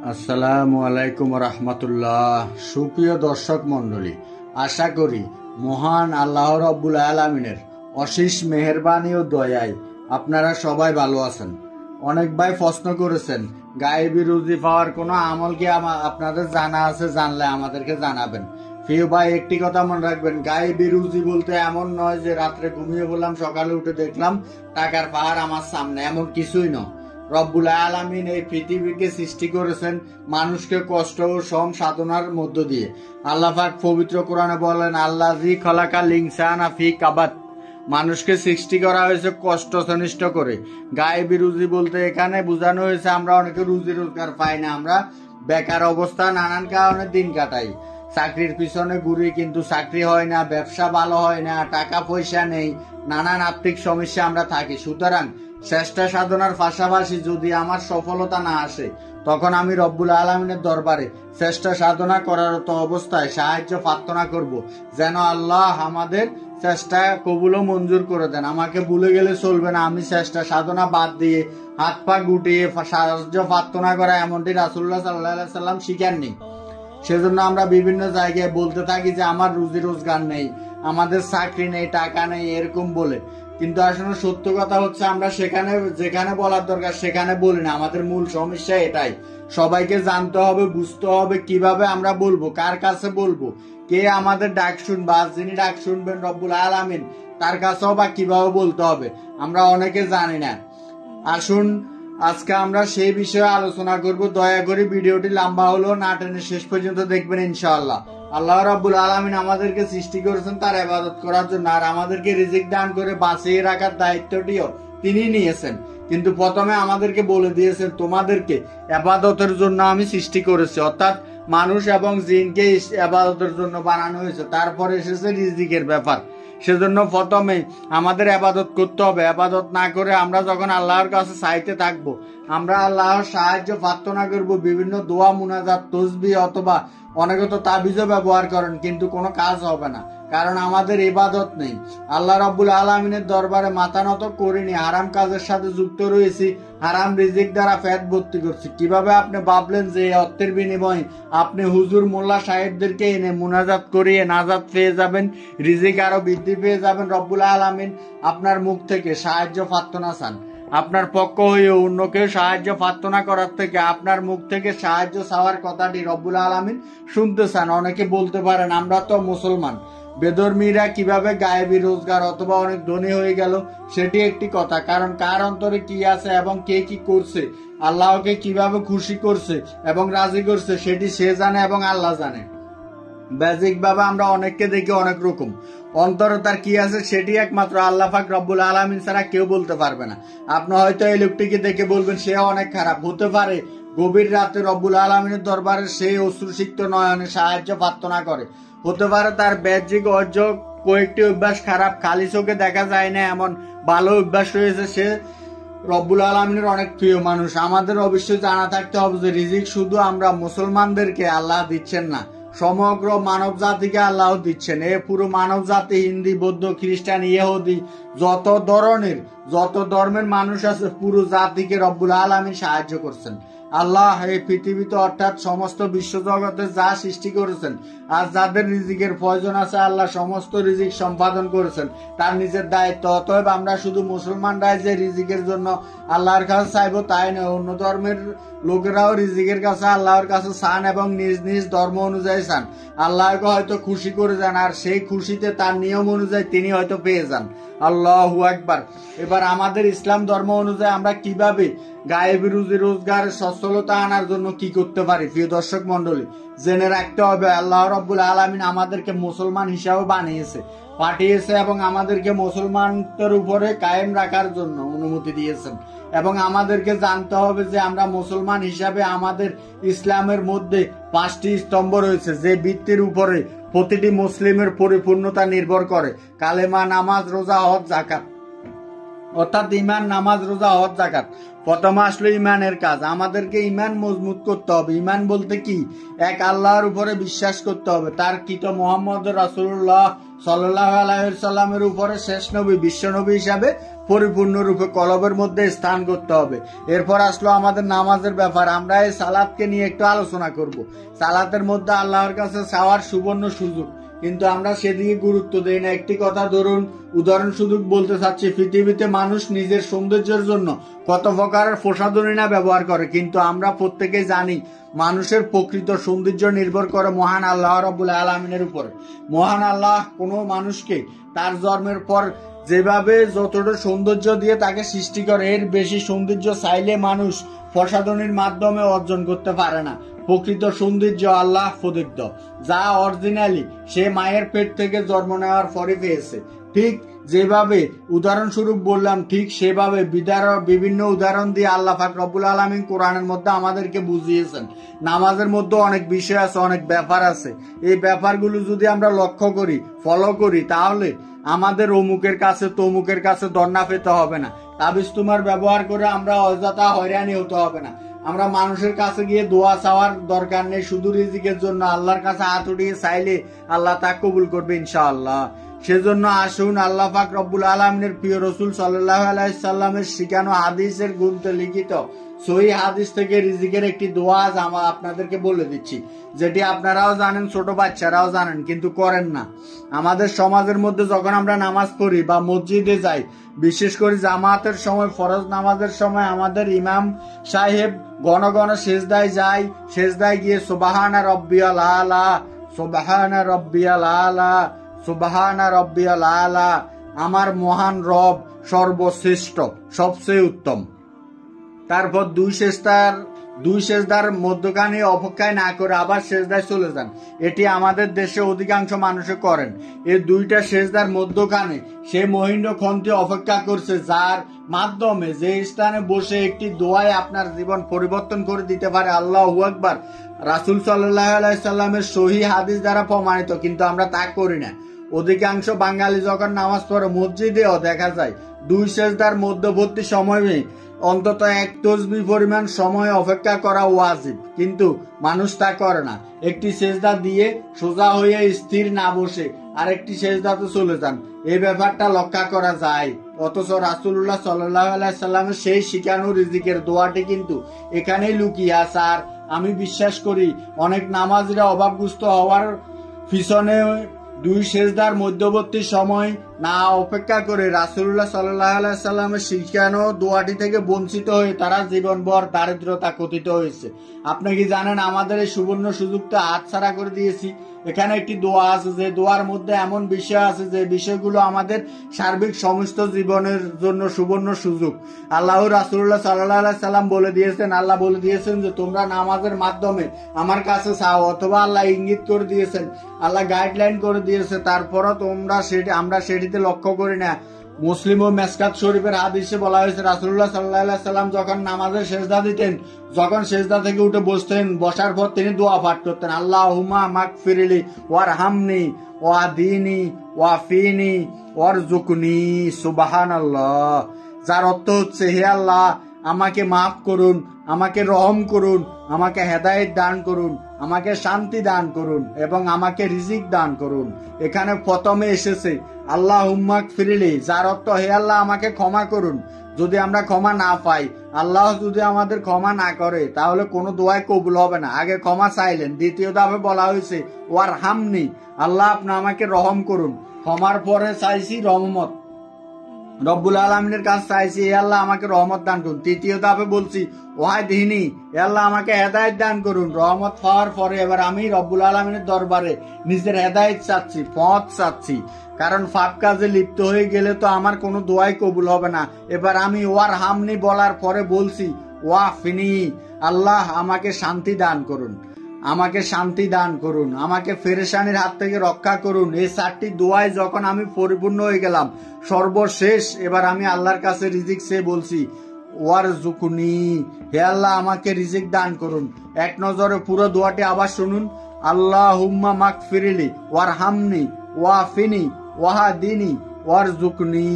আসসালামু আলাইকুম রহমতুল্লাহ। সুপ্রিয় দর্শক মন্ডলী, আশা করি মহান আল্লাহ রাব্বুল আলামিনের অশেষ মেহেরবানি ও দয়ায় আপনারা সবাই ভালো আছেন। অনেক ভাই প্রশ্ন করেছেন, গায়েবী রুজি পাওয়ার কোনো আমল কি আপনাদের জানা আছে? জানলে আমাদেরকে জানাবেন। প্রিয় ভাই, একটি কথা মনে রাখবেন, গায়েবী রুজি বলতে এমন নয় যে রাত্রে ঘুমিয়ে বললাম সকালে উঠে দেখলাম টাকার পাহাড় আমার সামনে, এমন কিছুই নয়। রব্বুল আলামিন এই পৃথিবীকে সৃষ্টি করেছেন মানুষকে কষ্ট ও শ্রম সাধনার মধ্য দিয়ে। আল্লাহ পাক পবিত্র কোরআনে বলেন, আল্লাযী খালাকাল ইনসানা ফি কাবাদ, মানুষকে সৃষ্টি করা হয়েছে কষ্ট সনিষ্ঠ করে। গায়েবী রুজি বলতে এখানে বোঝানো হয়েছে আমরা অনেকে রুজি রোজগার পাই না, আমরা বেকার অবস্থা নানান কারণে দিন কাটাই, চাকরির পিছনে ঘুরি কিন্তু চাকরি হয় না, ব্যবসা ভালো হয় না, টাকা পয়সা নেই, নানান আর্থিক সমস্যা আমরা থাকি। সুতরাং চেষ্টা সাধনার পাশাপাশি যদি আমার সফলতা না আসে, তখন আমি রব্বুল আলামিনের দরবারে চেষ্টা সাধনা করার তো অবস্থায় সাহায্য প্রার্থনা করব, যেন আল্লাহ আমাদের চেষ্টা কবুল ও মঞ্জুর করে দেন। আমাকে ভুলে গেলে চলবে না, আমি চেষ্টা সাধনা বাদ দিয়ে হাত পা গুটিয়ে সাহায্য প্রার্থনা করা এমনটি রাসূলুল্লাহ সাল্লাল্লাহু আলাইহি সাল্লাম শিখাননি। সেজন্য আমরা বিভিন্ন জায়গায় বলতে থাকি যে আমার রুজি রোজগার নেই, আমাদের চাকরি নেই, টাকা নেই, এরকম বলে। কিন্তু আসলে সত্য কথা হচ্ছে আমরা সেখানে যেখানে বলার দরকার সেখানে বলি না। আমাদের মূল সমস্যা এটাই। সবাইকে জানতে হবে, বুঝতে হবে কিভাবে আমরা বলবো, কার কাছে বলবো, কে আমাদের ডাক শুনবে, আর যিনি ডাক শুনবেন রব্বুল আলামিন, তার কাছেও বা কিভাবে বলতে হবে আমরা অনেকে জানি না। আসুন আজকে আমরা সেই বিষয়ে আলোচনা করব। দয়া করে ভিডিওটি লম্বা হলেও না টেনে শেষ পর্যন্ত দেখবেন ইনশাআল্লাহ। আল্লাহ রাব্বুল আলামিন আমাদেরকে সৃষ্টি করেছেন তার ইবাদত করার জন্য, আর আমাদেরকে রিজিক দান করে বাঁচিয়ে রাখার দায়িত্বটিও তিনি নিয়েছেন। কিন্তু প্রথমে আমাদেরকে বলে দিয়েছেন, তোমাদেরকে ইবাদতের জন্য আমি সৃষ্টি করেছি, অর্থাৎ মানুষ এবং জিনকে ইবাদতের জন্য বানানো হয়েছে। তারপরে এসেছে রিজিকের ব্যাপার। সেজন্য প্রথমে আমাদের ইবাদত করতে হবে। ইবাদত না করে আমরা যখন আল্লাহর কাছে চাইতে থাকবো, আমরা আল্লাহর সাহায্য প্রার্থনা করব, বিভিন্ন দোয়া মুনাজাত তসবিহ অথবা অনেকে তো তাবিজও ব্যবহার করেন, কিন্তু কোনো কাজ হবে না, কারণ আমাদের ইবাদত নেই। আল্লাহ রাব্বুল আলামিনের দরবারে মাথা নত করিনি, হারাম কাজের সাথে যুক্ত রয়েছি, হারাম রিজিক দ্বারা পেট ভর্তি করছি। কিভাবে আপনি ভাবলেন যে অর্থের বিনিময়ে আপনি হুজুর মোল্লা সাহেবদেরকে এনে মুনাজাত করিয়ে নাজাত পেয়ে যাবেন, রিজিক আরো বৃদ্ধি পেয়ে যাবেন? রব্বুল আলামিন আপনার মুখ থেকে সাহায্য প্রার্থনা চান। আপনার পক্ষ হয়ে অন্য কেউ সাহায্য প্রার্থনা করার থেকে আপনার মুখ থেকে সাহায্য চাওয়ার কথাটি রব্বুল আলামিন শুনতে চান। অনেকে বলতে পারেন আমরা তো মুসলমান, বেধর্মীরা কিভাবে গায়েবী রোজগার অথবা অনেক ধনী হয়ে গেল, সেটি একটি কথা। কারণ কার অন্তরে কি আছে এবং কে কি করছে, আল্লাহকে কিভাবে খুশি করছে এবং রাজি করছে, সেটি সে জানে এবং আল্লাহ জানে। বেসিক ভাবে আমরা অনেককে দেখি অনেক রকম, অন্তরে তার কি আছে সেটি একমাত্র আল্লাহ পাক রব্বুল আলামিন ছাড়া কেউ বলতে পারবে না। আপনি হয়তো এই লোকটিকে দেখে বলবেন সে অনেক খারাপ, হতে পারে গভীর রাতে রব্বুল আলামিনের দরবারে সেই অশ্রুসিক্ত নয়নে সাহায্য প্রার্থনা করে, হতে পারে তার বাহ্যিক অর্জ কয়েকটি অভ্যাস খারাপ, খালি চোখে দেখা যায় না এমন ভালো অভ্যাস রয়েছে, সে রব্বুল আলামিনের অনেক প্রিয় মানুষ। আমাদের অবশ্যই জানা থাকতে হবে যে রিজিক শুধু আমরা মুসলমানদেরকে আল্লাহ দিচ্ছেন না, সমগ্র মানব জাতিকে আল্লাহ দিচ্ছেন। এ পুরো মানব জাতি, হিন্দু, বৌদ্ধ, খ্রিস্টান, ইহুদি, যত ধর্মের মানুষ আছে, পুরো জাতিকে রব্বুল আলামিন সাহায্য করছেন। আল্লাহ এই পৃথিবীতে অর্থাৎ সমস্ত বিশ্বজগতে যা সৃষ্টি করেছেন, আর যাদের রিজিকের প্রয়োজন আছে, আল্লাহ সমস্ত রিজিক সম্পাদন করেছেন তার নিজের দায়িত্ব। অতএব আমরা শুধু মুসলমানরাই যে রিজিকের জন্য আল্লাহর কাছে চাইবো তাই নয়, অন্য ধর্মের লোকেরাও রিজিকের কাছে আল্লাহর কাছে চান এবং নিজ নিজ ধর্ম অনুযায়ী চান। আল্লাহকে হয়তো খুশি করে যান, আর সেই খুশিতে তার নিয়ম অনুযায়ী তিনি হয়তো পেয়ে যান। আল্লাহু আকবার। এবার আমাদের ইসলাম ধর্ম অনুযায়ী আমরা কিভাবে গায়েবী রুজি রোজগার সচ্ছলতা আনার জন্য কি করতে পারি? প্রিয় দর্শক মন্ডলী, জেনে রাখতে হবে আল্লাহ রাব্বুল আলামিন আমাদেরকে মুসলমান হিসাবে পাঠিয়েছে এবং আমাদেরকে মুসলমানদের উপরে কায়েম রাখার জন্য অনুমতি দিয়েছেন। এবং আমাদেরকে জানতে হবে যে আমরা মুসলমান হিসাবে আমাদের ইসলামের মধ্যে 5টি স্তম্ভ রয়েছে, যে ভিত্তির উপরে প্রতিটি মুসলিমের পরিপূর্ণতা নির্ভর করে। কালেমা, নামাজ, রোজা, হজ, যাকাত, অর্থাৎ ইমান, নামাজ, রোজা, হজ, যাকাত। প্রথমে আসলো ইমানের কাজ। আমাদেরকে ইমান মজবুত করতে হবে। ইমান বলতে কি? এক আল্লাহর উপরে বিশ্বাস করতে হবে, তার কৃত মুহাম্মদ রাসূলুল্লাহ সাল্লাল্লাহু আলাইহি সাল্লামের উপরে শেষ নবী, বিশ্ব নবী হিসাবে পরিপূর্ণরূপে কলবের মধ্যে স্থান করতে হবে। এরপর আসলো আমাদের নামাজের ব্যাপার। আমরা এই সালাতকে নিয়ে একটু আলোচনা করব। সালাতের মধ্যে আল্লাহর কাছে চাওয়ার সুবর্ণ সুযোগ, কিন্তু আমরা সেদিকে গুরুত্ব দেই না। একটি কথা ধরুন, উদাহরণস্বরূপ বলতে চাচ্ছি, পৃথিবীতে মানুষ নিজের সৌন্দর্যের জন্য কত প্রকারের প্রসাধনী না ব্যবহার করে, কিন্তু আমরা প্রত্যেকেই জানি মানুষের প্রকৃত সৌন্দর্য নির্ভর করে মহান আল্লাহ রাব্বুল আলামিনের উপরে। মহান আল্লাহ কোনো মানুষকে তার জন্মের পর যেভাবে যতটা সৌন্দর্য দিয়ে তাকে সৃষ্টি করে, এর বেশি সৌন্দর্য চাইলে মানুষ প্রসাধনীর মাধ্যমে অর্জন করতে পারে না। প্রকৃত সৌন্দর্য আল্লাহ প্রদত্ত, যা অরিজিনালি সে মায়ের পেট থেকে জন্ম নেওয়ার পরে পেয়েছে। ঠিক যেভাবে উদাহরণস্বরূপ বললাম, ঠিক সেভাবে বিভিন্ন উদাহরণ দিয়ে আল্লাহ পাক রব্বুল আলামিন কোরআনের মধ্যে আমাদেরকে বুঝিয়েছেন। নামাজের মধ্যে অনেক বিষয় আছে, অনেক ব্যাপার আছে। এই ব্যাপারগুলো যদি আমরা লক্ষ্য করি, ফলো করি, তাহলে আমাদের অমুকের কাছে তমুকের কাছে দন্না পেতে হবে না। তাবিজ তোমার ব্যবহার করে আমরা অযথা হয়রানি হতে হবে না। আমরা মানুষের কাছে গিয়ে দোয়া চাওয়ার দরকার নেই। শুধু রিজিকের জন্য আল্লাহর কাছে হাত উঠিয়ে চাইলে আল্লাহ তা কবুল করবে ইনশাআল্লাহ। সেজন্য আসুন আল্লাহ পাক রব্বুল আলামিনের প্রিয় রাসূল সাল্লাল্লাহু আলাইহি সাল্লামের শিখানো হাদিসের গ্রন্থে লিখিত সহিহ হাদিস থেকে রিজিকের একটি দোয়া আপনাদেরকে বলে দিচ্ছি, যেটি আপনারাও জানেন, ছোট বাচ্চারাও জানেন, কিন্তু করেন না। আমাদের সমাজের মধ্যে যখন আমরা নামাজ পড়ি বা মসজিদে যাই, বিশেষ করে জামাতের সময়, ফরজ নামাজের সময় আমাদের ইমাম সাহেব ঘন ঘন সেজদায় যায়। সেজদায় গিয়ে সুবহানা রাব্বিয়াল আলা, সুবহানা রাব্বিয়াল আলা, সুবহানা রাব্বিয়াল আলা, আমার মহান রব সর্বশ্রেষ্ঠ, সবচেয়ে উত্তম। তারপর দুই সেজদার মধ্যখানে অপেক্ষায় না করে আবার সেজদায় চলে যান। এটি আমাদের দেশে অধিকাংশ মানুষে করেন। এই দুইটা সেজদার মধ্যখানে সে মহিন্দ্র খন্তি অপেক্ষা করছে, যার মাধ্যমে যে স্থানে বসে একটি দোয়ায় আপনার জীবন পরিবর্তন করে দিতে পারে। আল্লাহু আকবার। রাসূল সাল্লাল্লাহু আলাইহি সাল্লামের সহিহ হাদিস দ্বারা প্রমাণিত, কিন্তু আমরা তা করি না। অধিকাংশ বাঙালি যখন নামাজ পড়ে, মসজিদেও দেখা যায় দুই সেজদার মধ্যবর্তী সময়ে অন্তত এক তসবিহ পরিমাণ সময় অপেক্ষা করা ওয়াজিব, কিন্তু মানুষ তা করে না। একটি সেজদা দিয়ে সোজা হয়ে স্থির না বসে আরেকটি সেজদাতে চলে যান। এই ব্যাপারটা লক্ষ্য করা যায়। অথচ রাসূলুল্লাহ সাল্লাল্লাহু আলাইহি সাল্লামের সেই শিখানো রিজিকের দোয়াটি কিন্তু এখানেই লুকিয়ে আছে। আর আমি বিশ্বাস করি অনেক নামাজিরা অভাবগ্রস্ত হওয়ার পিছনে দুই সেজদার মধ্যবর্তী সময় না অপেক্ষা করে রাসূলুল্লাহ সাল্লাল্লাহু আলাইহি সাল্লামের শিখানো দোয়াটি থেকে বঞ্চিত হয়ে তারা জীবনভর দারিদ্রতা কথিত হয়েছে। আপনি কি জানেন, আমাদের এই সুবর্ণ সুযোগটা হাতছাড়া করে দিয়েছি। এখানে একটি দোয়া আছে, যে দোয়ার মধ্যে এমন বিষয় আছে যে বিষয়গুলো আমাদের সার্বিক সমস্ত জীবনের জন্য সুবর্ণ সুযোগ। আল্লাহ রাসূলুল্লাহ সাল্লাল্লাহু আলাইহি সাল্লাম বলে দিয়েছেন, আল্লাহ বলে দিয়েছেন যে তোমরা নামাজের মাধ্যমে আমার কাছে চাও, অথবা আল্লাহ ইঙ্গিত করে দিয়েছেন, আল্লাহ গাইডলাইন করে দিয়েছে, তারপরও আমরা সেটিতে লক্ষ্য করি না। মুসলিম ও মেসকাত শরীফের হাদিসে বলা হয়েছে, রাসূলুল্লাহ সাল্লাল্লাহু আলাইহি সাল্লাম যখন নামাজে সেজদা দিতেন, যখন সেজদা থেকে উঠে বসতেন, বসার পর তিনি দোয়া পাঠ করতেন, আল্লাহুম্মা মাগফিরলি ওয়ারহামনি ওয়াহদিনি ওয়াফিনি ওয়ারজুকনি। সুবহানাল্লাহ। যার অর্থ হচ্ছে, হে আল্লাহ, আমাকে মাফ করুন, আমাকে রহম করুন, আমাকে হেদায়েত দান করুন, আমাকে শান্তি দান করুন এবং আমাকে রিজিক দান করুন। এখানে প্রথমে এসেছে আল্লাহুম্মা মাগফিরলি, যার অর্থ হে আল্লাহ আমাকে ক্ষমা করুন। যদি আমরা ক্ষমা না পাই, আল্লাহ যদি আমাদের ক্ষমা না করে, তাহলে কোনো দোয়াই কবুল হবে না। আগে ক্ষমা চাইলেন। দ্বিতীয় ধাপে বলা হয়েছে ওয়ারহামনি, আল্লাহ আপনি আমাকে রহম করুন। ক্ষমার পরে চাইছি রহমত, রব্বুল আলামিনের কাছে চাইছি, হে আল্লাহ আমাকে রহমত দান করুন। তৃতীয় ধাপে বলছি ওয়াহদিনি, হে আল্লাহ আমাকে হেদায়েত দান করুন। রহমত পাওয়ার পরে এবার আমি রব্বুল আলামিনের দরবারে নিজের হেদায়েত চাচ্ছি, পথ চাচ্ছি। কারণ পাপ কাজে লিপ্ত হয়ে গেলে তো আমার কোনো দোয়াই কবুল হবে না। এবার আমি ওয়ারহামনি বলার পরে বলছি ওয়াফিনি, আল্লাহ আমাকে শান্তি দান করুন, আমাকে শান্তি দান করুন, আমাকে পেরেশানির হাত থেকে রক্ষা করুন। এই চারটি দোয়ায় যখন আমি পরিপূর্ণ হয়ে গেলাম, সর্বশেষ এবার আমি আল্লাহর কাছে রিজিক চেয়ে বলছি ওয়ারজুকনি, হে আল্লাহ আমাকে রিজিক দান করুন। এক নজরে পুরো দোয়াটি আবার শুনুন, আল্লাহুম্মা মাগফিরলি ওয়ারহামনি ওয়াফিনি ওয়াহদিনি ওয়ারজুকনি।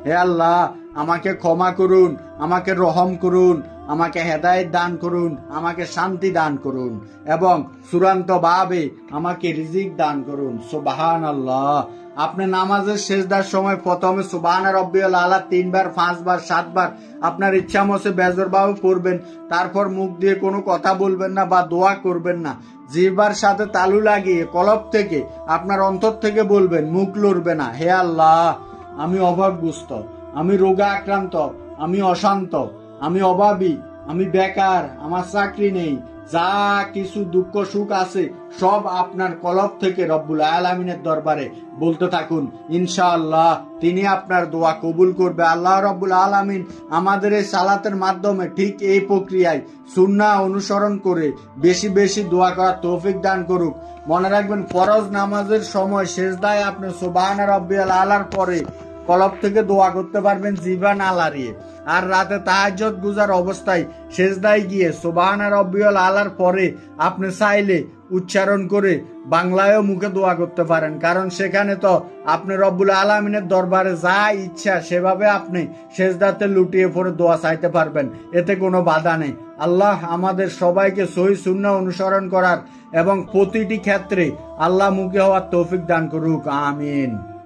হে আল্লাহ আমাকে ক্ষমা করুন, আমাকে রহম করুন, আমাকে হেদায়েত দান করুন, আমাকে শান্তি দান করুন এবং চূড়ান্তভাবে আমাকে রিজিক দান করুন। সুবহানাল্লাহ। আপনি নামাজের সেজদার সময় প্রথমে সুবহানা রাব্বিয়াল আলা 3 বার, 5 বার, 7 বার আপনার ইচ্ছা মতো বেজোরভাবে পড়বেন। তারপর মুখ দিয়ে কোনো কথা বলবেন না বা দোয়া করবেন না। জিহ্বার সাথে তালু লাগিয়ে কলব থেকে আপনার অন্তর থেকে বলবেন, মুখ লড়বে না, হে আল্লাহ, আমি অভাবগ্রস্ত, আমি রোগে আক্রান্ত, আমি অশান্ত, আমি অভাবী, আমি বেকার, আমার চাকরি নেই, যা কিছু দুঃখ সুখ আছে সব আপনার কলব থেকে রব্বুল আলামিনের দরবারে বলতে থাকুন। ইনশাআল্লাহ তিনি আপনার দোয়া কবুল করবে। আল্লাহ রব্বুল আলামিন আমাদের এই সালাতের মাধ্যমে ঠিক এই প্রক্রিয়ায় সুন্নাহ অনুসরণ করে বেশি বেশি দোয়া করার তৌফিক দান করুক। মনে রাখবেন, ফরজ নামাজের সময় সেজদায় আপনি সুবহানা রাব্বিয়াল আলার পরে কলব থেকে দোয়া করতে পারবেন জিহ্বা না লড়িয়ে। আর রাতে তাহাজ্জুদ গুজার অবস্থায় সেজদায় গিয়ে সুবহানা রাব্বিয়াল আলার পরে আপনি চাইলে উচ্চারণ করে বাংলায়ও মুখে দোয়া করতে পারেন, কারণ সেখানে তো আপনি রব্বুল আলামিনের দরবারে যা ইচ্ছা সেভাবে আপনি সেজদাতে লুটিয়ে পড়ে দোয়া চাইতে পারবেন, এতে কোনো বাধা নেই। আল্লাহ আমাদের সবাইকে সহি সুন্নাহ অনুসরণ করার এবং প্রতিটি ক্ষেত্রে আল্লাহ মুখে হওয়ার তৌফিক দান করুক। আমিন।